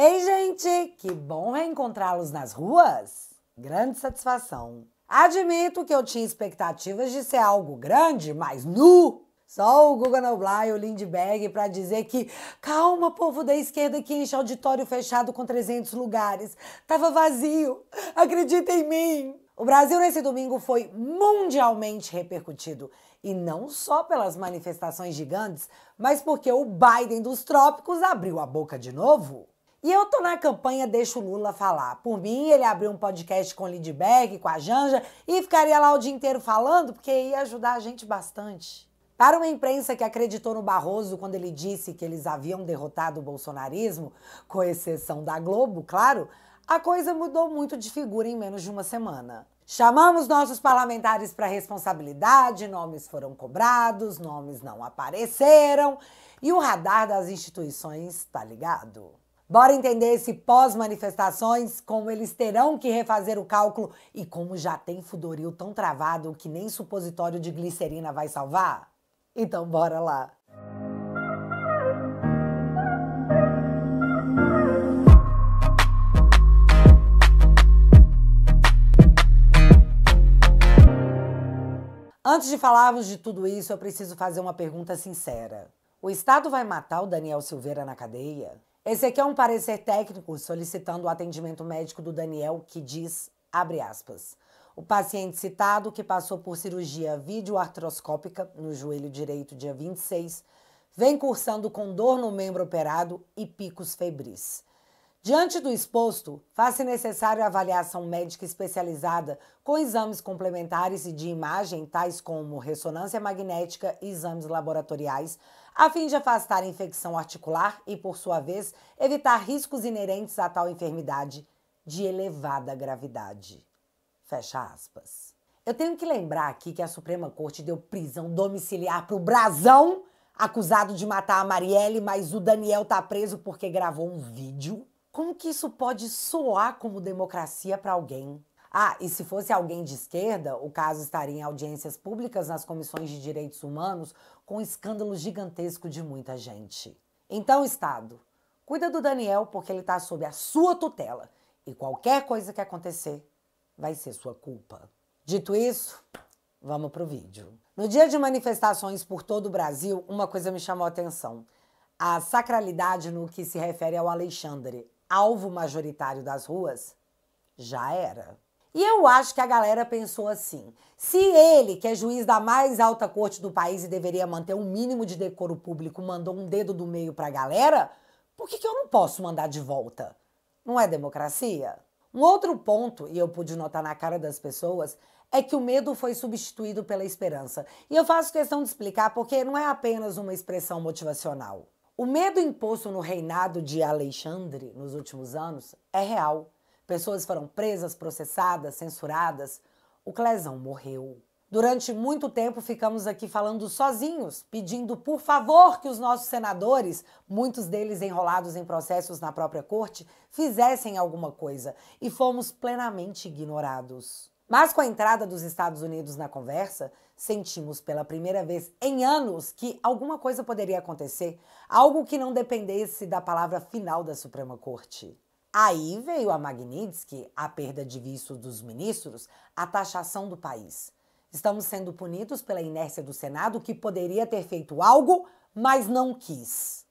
Ei, gente, que bom reencontrá-los nas ruas. Grande satisfação. Admito que eu tinha expectativas de ser algo grande, mas nu! Só o Guga Noblar e o Lindbergh para dizer que calma, povo da esquerda que enche auditório fechado com 300 lugares. Tava vazio. Acredita em mim. O Brasil nesse domingo foi mundialmente repercutido. E não só pelas manifestações gigantes, mas porque o Biden dos trópicos abriu a boca de novo. E eu tô na campanha Deixa o Lula falar. Por mim, ele abriu um podcast com o Lindbergh, com a Janja, e ficaria lá o dia inteiro falando, porque ia ajudar a gente bastante. Para uma imprensa que acreditou no Barroso quando ele disse que eles haviam derrotado o bolsonarismo, com exceção da Globo, claro, a coisa mudou muito de figura em menos de uma semana. Chamamos nossos parlamentares para responsabilidade, nomes foram cobrados, nomes não apareceram e o radar das instituições tá ligado. Bora entender esse pós-manifestações, como eles terão que refazer o cálculo e como já tem fudoril tão travado que nem supositório de glicerina vai salvar? Então bora lá! Antes de falarmos de tudo isso, eu preciso fazer uma pergunta sincera. O Estado vai matar o Daniel Silveira na cadeia? Esse aqui é um parecer técnico solicitando o atendimento médico do Daniel que diz, abre aspas, o paciente citado, que passou por cirurgia videoartroscópica no joelho direito dia 26, vem cursando com dor no membro operado e picos febris. Diante do exposto, faz-se necessário avaliação médica especializada com exames complementares e de imagem, tais como ressonância magnética e exames laboratoriais, a fim de afastar a infecção articular e, por sua vez, evitar riscos inerentes a tal enfermidade de elevada gravidade. Fecha aspas. Eu tenho que lembrar aqui que a Suprema Corte deu prisão domiciliar pro Brazão, acusado de matar a Marielle, mas o Daniel tá preso porque gravou um vídeo. Como que isso pode soar como democracia para alguém? Ah, e se fosse alguém de esquerda, o caso estaria em audiências públicas nas comissões de direitos humanos, com um escândalo gigantesco de muita gente. Então, Estado, cuida do Daniel porque ele está sob a sua tutela e qualquer coisa que acontecer vai ser sua culpa. Dito isso, vamos pro vídeo. No dia de manifestações por todo o Brasil, uma coisa me chamou a atenção. A sacralidade no que se refere ao Alexandre, alvo majoritário das ruas, já era. E eu acho que a galera pensou assim, se ele, que é juiz da mais alta corte do país e deveria manter um mínimo de decoro público, mandou um dedo do meio pra galera, por que eu não posso mandar de volta? Não é democracia? Um outro ponto, e eu pude notar na cara das pessoas, é que o medo foi substituído pela esperança. E eu faço questão de explicar porque não é apenas uma expressão motivacional. O medo imposto no reinado de Alexandre nos últimos anos é real. Pessoas foram presas, processadas, censuradas. O Clezão morreu. Durante muito tempo ficamos aqui falando sozinhos, pedindo por favor que os nossos senadores, muitos deles enrolados em processos na própria corte, fizessem alguma coisa e fomos plenamente ignorados. Mas com a entrada dos Estados Unidos na conversa, sentimos pela primeira vez em anos que alguma coisa poderia acontecer, algo que não dependesse da palavra final da Suprema Corte. Aí veio a Magnitsky, a perda de visto dos ministros, a taxação do país. Estamos sendo punidos pela inércia do Senado, que poderia ter feito algo, mas não quis.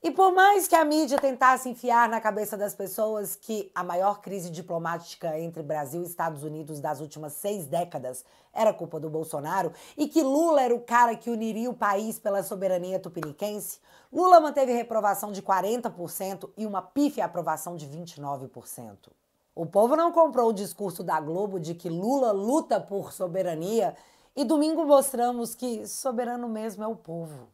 E por mais que a mídia tentasse enfiar na cabeça das pessoas que a maior crise diplomática entre Brasil e Estados Unidos das últimas 6 décadas era culpa do Bolsonaro e que Lula era o cara que uniria o país pela soberania tupiniquense, Lula manteve reprovação de 40% e uma pífia aprovação de 29%. O povo não comprou o discurso da Globo de que Lula luta por soberania e domingo mostramos que soberano mesmo é o povo.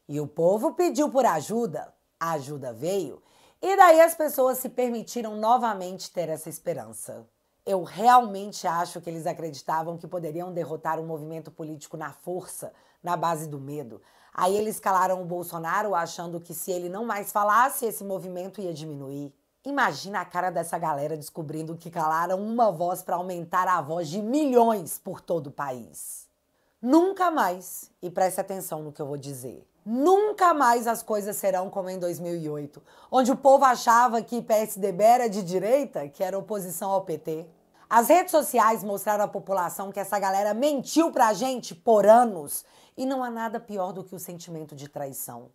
E o povo pediu por ajuda, a ajuda veio, e daí as pessoas se permitiram novamente ter essa esperança. Eu realmente acho que eles acreditavam que poderiam derrotar o movimento político na força, na base do medo. Aí eles calaram o Bolsonaro achando que se ele não mais falasse, esse movimento ia diminuir. Imagina a cara dessa galera descobrindo que calaram uma voz para aumentar a voz de milhões por todo o país. Nunca mais, e preste atenção no que eu vou dizer, Nunca mais as coisas serão como em 2008, onde o povo achava que PSDB era de direita, que era oposição ao PT. As redes sociais mostraram à população que essa galera mentiu pra gente por anos. E não há nada pior do que o sentimento de traição.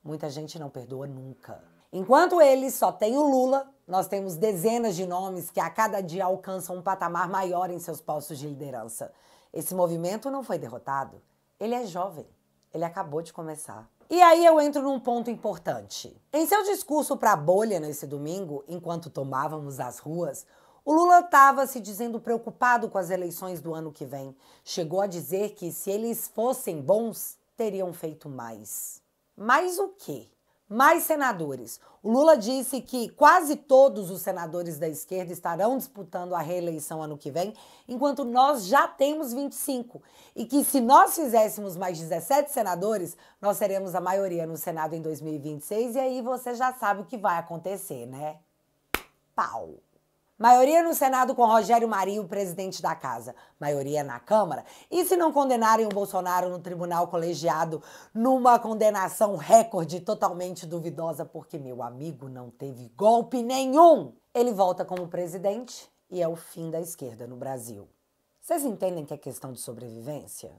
Muita gente não perdoa nunca. Enquanto eles só têm o Lula, nós temos dezenas de nomes que a cada dia alcançam um patamar maior em seus postos de liderança. Esse movimento não foi derrotado. Ele é jovem. Ele acabou de começar. E aí eu entro num ponto importante. Em seu discurso para a bolha nesse domingo, enquanto tomávamos as ruas, o Lula estava se dizendo preocupado com as eleições do ano que vem. Chegou a dizer que se eles fossem bons, teriam feito mais. Mais o quê? Mais senadores. O Lula disse que quase todos os senadores da esquerda estarão disputando a reeleição ano que vem, enquanto nós já temos 25. E que se nós fizéssemos mais 17 senadores, nós seremos a maioria no Senado em 2026, e aí você já sabe o que vai acontecer, né? Pau! Maioria no Senado com Rogério Marinho, presidente da casa. Maioria na Câmara. E se não condenarem o Bolsonaro no tribunal colegiado numa condenação recorde totalmente duvidosa, porque meu amigo não teve golpe nenhum, ele volta como presidente e é o fim da esquerda no Brasil. Vocês entendem que é questão de sobrevivência?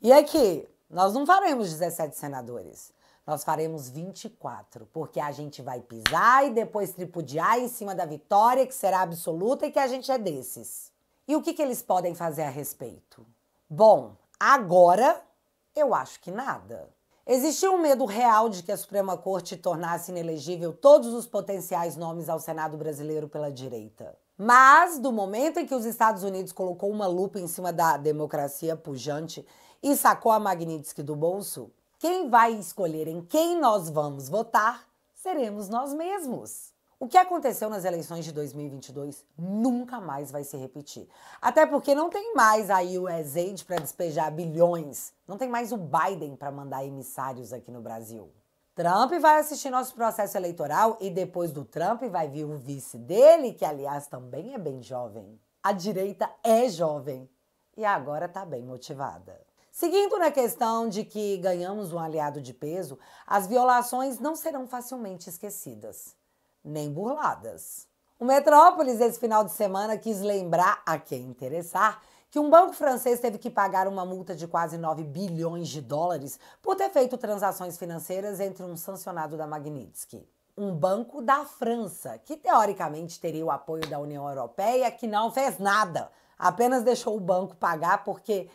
E aqui, nós não faremos 17 senadores. Nós faremos 24, porque a gente vai pisar e depois tripudiar em cima da vitória, que será absoluta, e que a gente é desses. E o que eles podem fazer a respeito? Bom, agora eu acho que nada. Existia um medo real de que a Suprema Corte tornasse inelegível todos os potenciais nomes ao Senado brasileiro pela direita. Mas, do momento em que os Estados Unidos colocou uma lupa em cima da democracia pujante e sacou a Magnitsky do bolso, quem vai escolher em quem nós vamos votar seremos nós mesmos. O que aconteceu nas eleições de 2022 nunca mais vai se repetir. Até porque não tem mais aí o USAID para despejar bilhões. Não tem mais o Biden para mandar emissários aqui no Brasil. Trump vai assistir nosso processo eleitoral e depois do Trump vai vir o vice dele, que aliás também é bem jovem. A direita é jovem e agora está bem motivada. Seguindo na questão de que ganhamos um aliado de peso, as violações não serão facilmente esquecidas, nem burladas. O Metrópolis, esse final de semana, quis lembrar a quem interessar que um banco francês teve que pagar uma multa de quase 9 bilhões de dólares por ter feito transações financeiras entre um sancionado da Magnitsky. Um banco da França, que teoricamente teria o apoio da União Europeia, que não fez nada, apenas deixou o banco pagar porque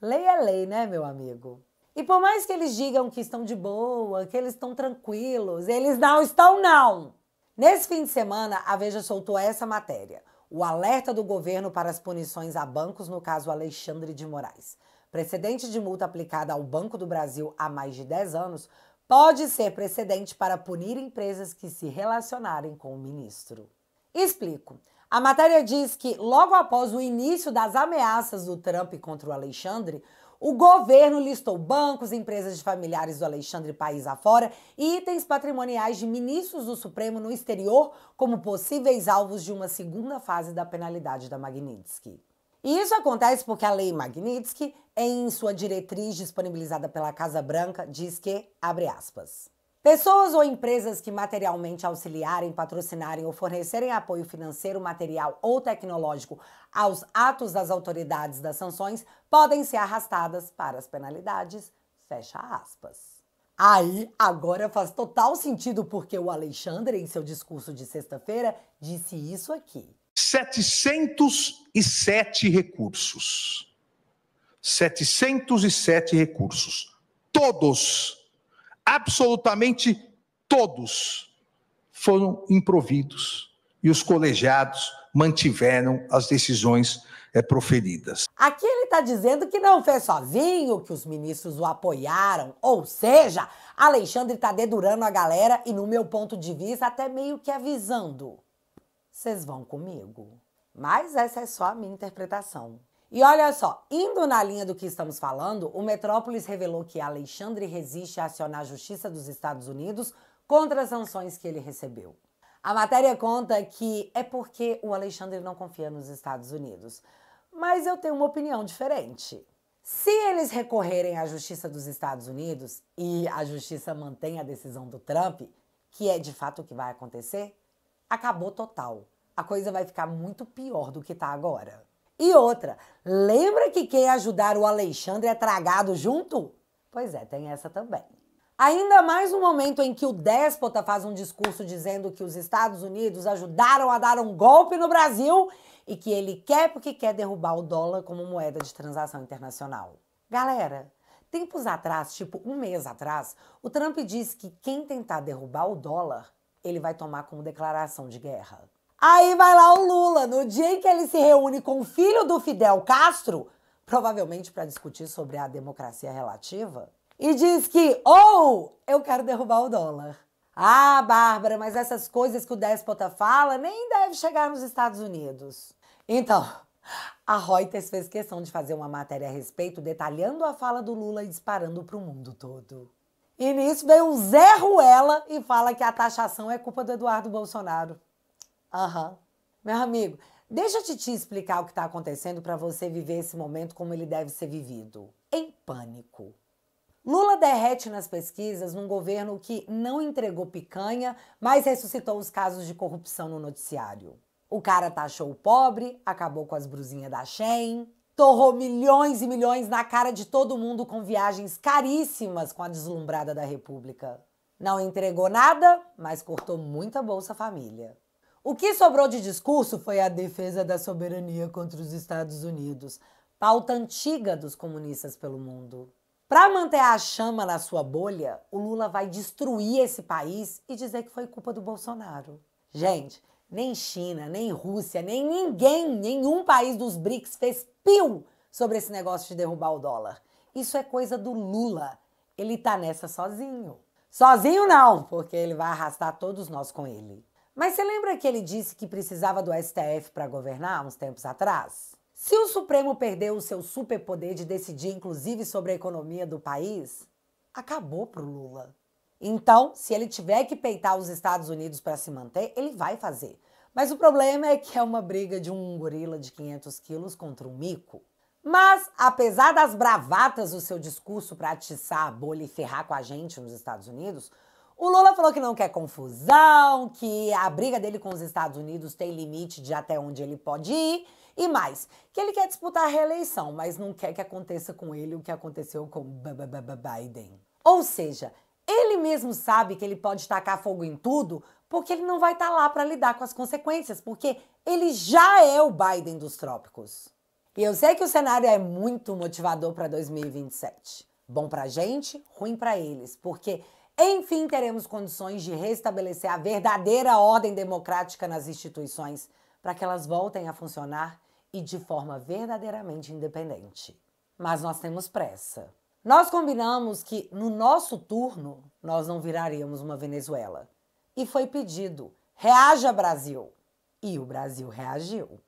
lei é lei, né, meu amigo? E por mais que eles digam que estão de boa, que eles estão tranquilos, eles não estão, não! Nesse fim de semana, a Veja soltou essa matéria. O alerta do governo para as punições a bancos no caso Alexandre de Moraes. Precedente de multa aplicada ao Banco do Brasil há mais de 10 anos pode ser precedente para punir empresas que se relacionarem com o ministro. Explico. A matéria diz que, logo após o início das ameaças do Trump contra o Alexandre, o governo listou bancos, empresas de familiares do Alexandre país afora e itens patrimoniais de ministros do Supremo no exterior como possíveis alvos de uma segunda fase da penalidade da Magnitsky. E isso acontece porque a lei Magnitsky, em sua diretriz disponibilizada pela Casa Branca, diz que, abre aspas, pessoas ou empresas que materialmente auxiliarem, patrocinarem ou fornecerem apoio financeiro, material ou tecnológico aos atos das autoridades das sanções podem ser arrastadas para as penalidades, fecha aspas. Aí, agora faz total sentido porque o Alexandre, em seu discurso de sexta-feira, disse isso aqui. 707 recursos. 707 recursos. Todos, absolutamente todos, foram improvidos e os colegiados mantiveram as decisões proferidas. Aqui ele está dizendo que não fez sozinho, que os ministros o apoiaram, ou seja, Alexandre está dedurando a galera e, no meu ponto de vista, até meio que avisando. Vocês vão comigo? Mas essa é só a minha interpretação. E olha só, indo na linha do que estamos falando, o Metrópolis revelou que Alexandre resiste a acionar a Justiça dos Estados Unidos contra as sanções que ele recebeu. A matéria conta que é porque o Alexandre não confia nos Estados Unidos. Mas eu tenho uma opinião diferente. Se eles recorrerem à Justiça dos Estados Unidos e a Justiça mantém a decisão do Trump, que é de fato o que vai acontecer, acabou total. A coisa vai ficar muito pior do que está agora. E outra, lembra que quem ajudar o Alexandre é tragado junto? Pois é, tem essa também. Ainda mais no momento em que o déspota faz um discurso dizendo que os Estados Unidos ajudaram a dar um golpe no Brasil e que ele quer porque quer derrubar o dólar como moeda de transação internacional. Galera, tempos atrás, tipo um mês atrás, o Trump disse que quem tentar derrubar o dólar, ele vai tomar como declaração de guerra. Aí vai lá o Lula, no dia em que ele se reúne com o filho do Fidel Castro, provavelmente para discutir sobre a democracia relativa, e diz que, eu quero derrubar o dólar. Ah, Bárbara, mas essas coisas que o déspota fala nem deve chegar nos Estados Unidos. Então, a Reuters fez questão de fazer uma matéria a respeito, detalhando a fala do Lula e disparando para o mundo todo. E nisso veio o Zé Ruela e fala que a taxação é culpa do Eduardo Bolsonaro. Meu amigo, deixa eu te explicar o que está acontecendo para você viver esse momento como ele deve ser vivido. Em pânico. Lula derrete nas pesquisas num governo que não entregou picanha, mas ressuscitou os casos de corrupção no noticiário. O cara taxou o pobre, acabou com as brusinhas da Shein, torrou milhões e milhões na cara de todo mundo com viagens caríssimas com a deslumbrada da República. Não entregou nada, mas cortou muita Bolsa Família. O que sobrou de discurso foi a defesa da soberania contra os Estados Unidos, pauta antiga dos comunistas pelo mundo. Para manter a chama na sua bolha, o Lula vai destruir esse país e dizer que foi culpa do Bolsonaro. Gente, nem China, nem Rússia, nem ninguém, nenhum país dos BRICS fez piu sobre esse negócio de derrubar o dólar. Isso é coisa do Lula. Ele tá nessa sozinho. Sozinho não, porque ele vai arrastar todos nós com ele. Mas você lembra que ele disse que precisava do STF para governar uns tempos atrás? Se o Supremo perdeu o seu superpoder de decidir, inclusive, sobre a economia do país, acabou pro Lula. Então, se ele tiver que peitar os Estados Unidos para se manter, ele vai fazer. Mas o problema é que é uma briga de um gorila de 500 quilos contra um mico. Mas, apesar das bravatas do seu discurso para atiçar a bolha e ferrar com a gente nos Estados Unidos, o Lula falou que não quer confusão, que a briga dele com os Estados Unidos tem limite de até onde ele pode ir, e mais, que ele quer disputar a reeleição, mas não quer que aconteça com ele o que aconteceu com Biden. Ou seja, ele mesmo sabe que ele pode tacar fogo em tudo, porque ele não vai estar lá para lidar com as consequências, porque ele já é o Biden dos trópicos. E eu sei que o cenário é muito motivador para 2027. Bom pra gente, ruim pra eles, porque enfim teremos condições de restabelecer a verdadeira ordem democrática nas instituições, para que elas voltem a funcionar e de forma verdadeiramente independente. Mas nós temos pressa. Nós combinamos que, no nosso turno, nós não viraríamos uma Venezuela. E foi pedido, reaja Brasil. E o Brasil reagiu.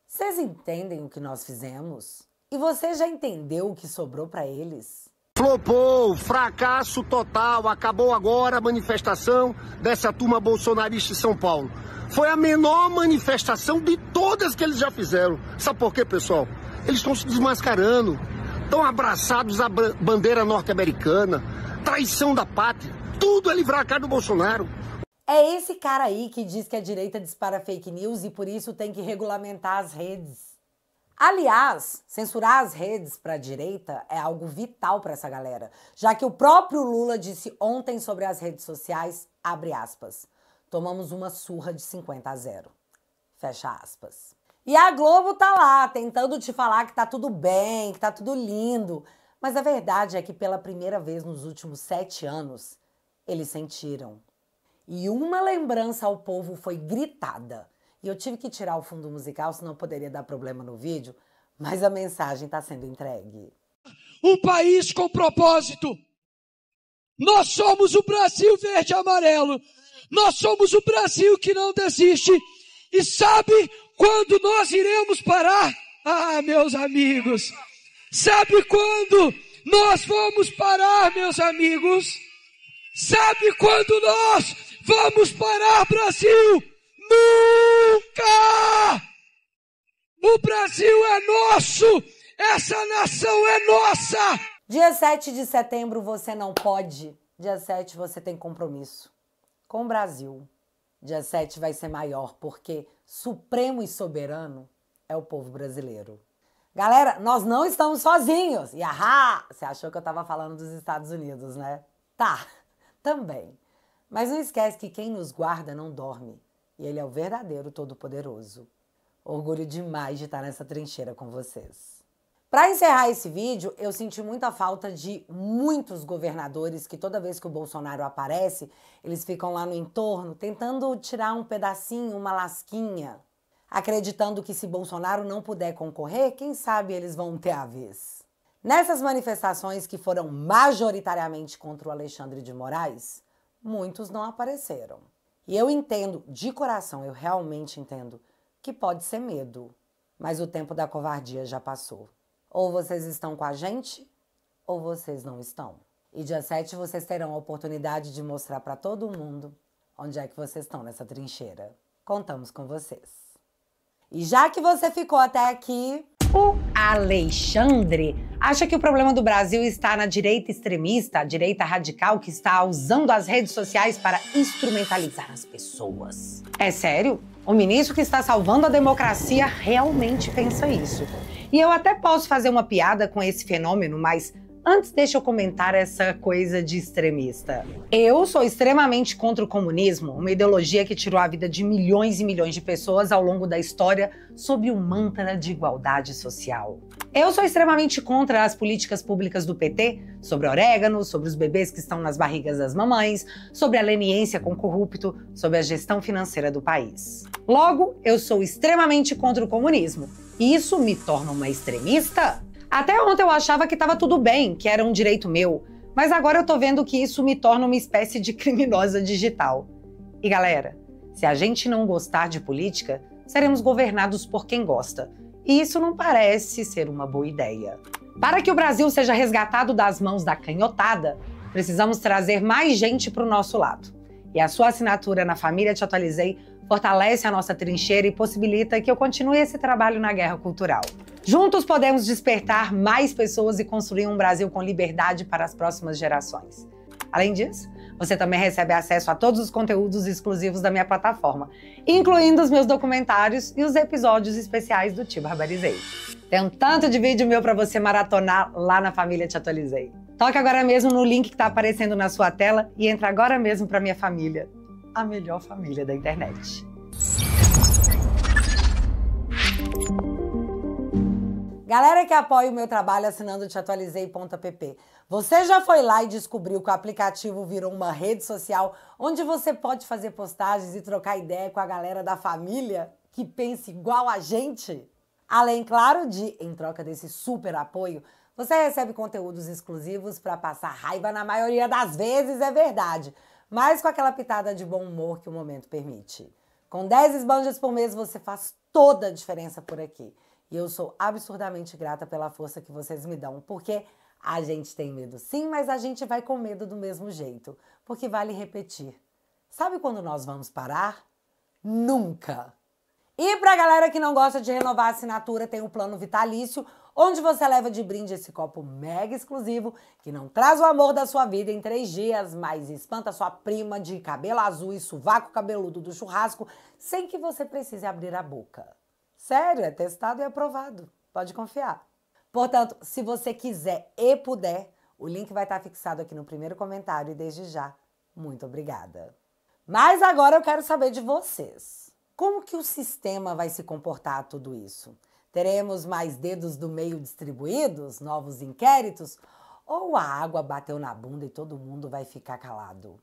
Vocês entendem o que nós fizemos? E você já entendeu o que sobrou para eles? Flopou, fracasso total, acabou agora a manifestação dessa turma bolsonarista em São Paulo. Foi a menor manifestação de todas que eles já fizeram. Sabe por quê, pessoal? Eles estão se desmascarando, estão abraçados à bandeira norte-americana, traição da pátria. Tudo é livrar a cara do Bolsonaro. É esse cara aí que diz que a direita dispara fake news e por isso tem que regulamentar as redes. Aliás, censurar as redes para a direita é algo vital para essa galera, já que o próprio Lula disse ontem sobre as redes sociais, abre aspas, tomamos uma surra de 50-0, fecha aspas. E a Globo tá lá, tentando te falar que tá tudo bem, que tá tudo lindo, mas a verdade é que pela primeira vez nos últimos 7 anos, eles sentiram. E uma lembrança ao povo foi gritada. E eu tive que tirar o fundo musical, senão poderia dar problema no vídeo, mas a mensagem está sendo entregue. Um país com propósito. Nós somos o Brasil verde e amarelo. Nós somos o Brasil que não desiste. E sabe quando nós iremos parar? Ah, meus amigos. Sabe quando nós vamos parar, meus amigos? Sabe quando nós vamos parar, Brasil? Nunca! O Brasil é nosso! Essa nação é nossa! Dia 7 de setembro você não pode. Dia 7 você tem compromisso com o Brasil. Dia 7 vai ser maior porque supremo e soberano é o povo brasileiro. Galera, nós não estamos sozinhos. E ahá! Você achou que eu estava falando dos Estados Unidos, né? Tá, também. Mas não esquece que quem nos guarda não dorme. E ele é o verdadeiro Todo-Poderoso. Orgulho demais de estar nessa trincheira com vocês. Para encerrar esse vídeo, eu senti muita falta de muitos governadores que toda vez que o Bolsonaro aparece, eles ficam lá no entorno tentando tirar um pedacinho, uma lasquinha, acreditando que se Bolsonaro não puder concorrer, quem sabe eles vão ter a vez. Nessas manifestações que foram majoritariamente contra o Alexandre de Moraes, muitos não apareceram. E eu entendo, de coração, eu realmente entendo, que pode ser medo. Mas o tempo da covardia já passou. Ou vocês estão com a gente, ou vocês não estão. E dia 7 vocês terão a oportunidade de mostrar para todo mundo onde é que vocês estão nessa trincheira. Contamos com vocês. E já que você ficou até aqui, o Alexandre acha que o problema do Brasil está na direita extremista, a direita radical que está usando as redes sociais para instrumentalizar as pessoas. É sério? O ministro que está salvando a democracia realmente pensa isso. E eu até posso fazer uma piada com esse fenômeno, mas antes deixa eu comentar essa coisa de extremista. Eu sou extremamente contra o comunismo, uma ideologia que tirou a vida de milhões e milhões de pessoas ao longo da história sob o mantra de igualdade social. Eu sou extremamente contra as políticas públicas do PT, sobre orégano, sobre os bebês que estão nas barrigas das mamães, sobre a leniência com o corrupto, sobre a gestão financeira do país. Logo, eu sou extremamente contra o comunismo. E isso me torna uma extremista? Até ontem eu achava que estava tudo bem, que era um direito meu, mas agora eu tô vendo que isso me torna uma espécie de criminosa digital. E galera, se a gente não gostar de política, seremos governados por quem gosta. E isso não parece ser uma boa ideia. Para que o Brasil seja resgatado das mãos da canhotada, precisamos trazer mais gente para o nosso lado. E a sua assinatura na Família Te Atualizei fortalece a nossa trincheira e possibilita que eu continue esse trabalho na guerra cultural. Juntos podemos despertar mais pessoas e construir um Brasil com liberdade para as próximas gerações. Além disso, você também recebe acesso a todos os conteúdos exclusivos da minha plataforma, incluindo os meus documentários e os episódios especiais do Te Barbarizei. Tem um tanto de vídeo meu para você maratonar lá na Família Te Atualizei. Toque agora mesmo no link que está aparecendo na sua tela e entra agora mesmo para minha família, a melhor família da internet. Galera que apoia o meu trabalho assinando teatualizei.app, você já foi lá e descobriu que o aplicativo virou uma rede social onde você pode fazer postagens e trocar ideia com a galera da família que pensa igual a gente? Além, claro, de, em troca desse super apoio, você recebe conteúdos exclusivos para passar raiva na maioria das vezes, é verdade, mas com aquela pitada de bom humor que o momento permite. Com 10 esbanjas por mês você faz toda a diferença por aqui. E eu sou absurdamente grata pela força que vocês me dão, porque a gente tem medo sim, mas a gente vai com medo do mesmo jeito, porque vale repetir. Sabe quando nós vamos parar? Nunca! E pra galera que não gosta de renovar a assinatura, tem o plano vitalício, onde você leva de brinde esse copo mega exclusivo que não traz o amor da sua vida em 3 dias, mas espanta sua prima de cabelo azul e sovaco cabeludo do churrasco sem que você precise abrir a boca. Sério, é testado e aprovado. Pode confiar. Portanto, se você quiser e puder, o link vai estar fixado aqui no primeiro comentário e desde já, muito obrigada. Mas agora eu quero saber de vocês. Como que o sistema vai se comportar a tudo isso? Teremos mais dedos do meio distribuídos, novos inquéritos? Ou a água bateu na bunda e todo mundo vai ficar calado?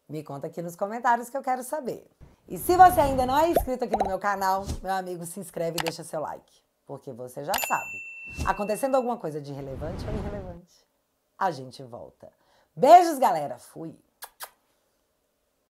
Me conta aqui nos comentários que eu quero saber. E se você ainda não é inscrito aqui no meu canal, meu amigo, se inscreve e deixa seu like. Porque você já sabe, acontecendo alguma coisa de relevante ou irrelevante, a gente volta. Beijos, galera. Fui!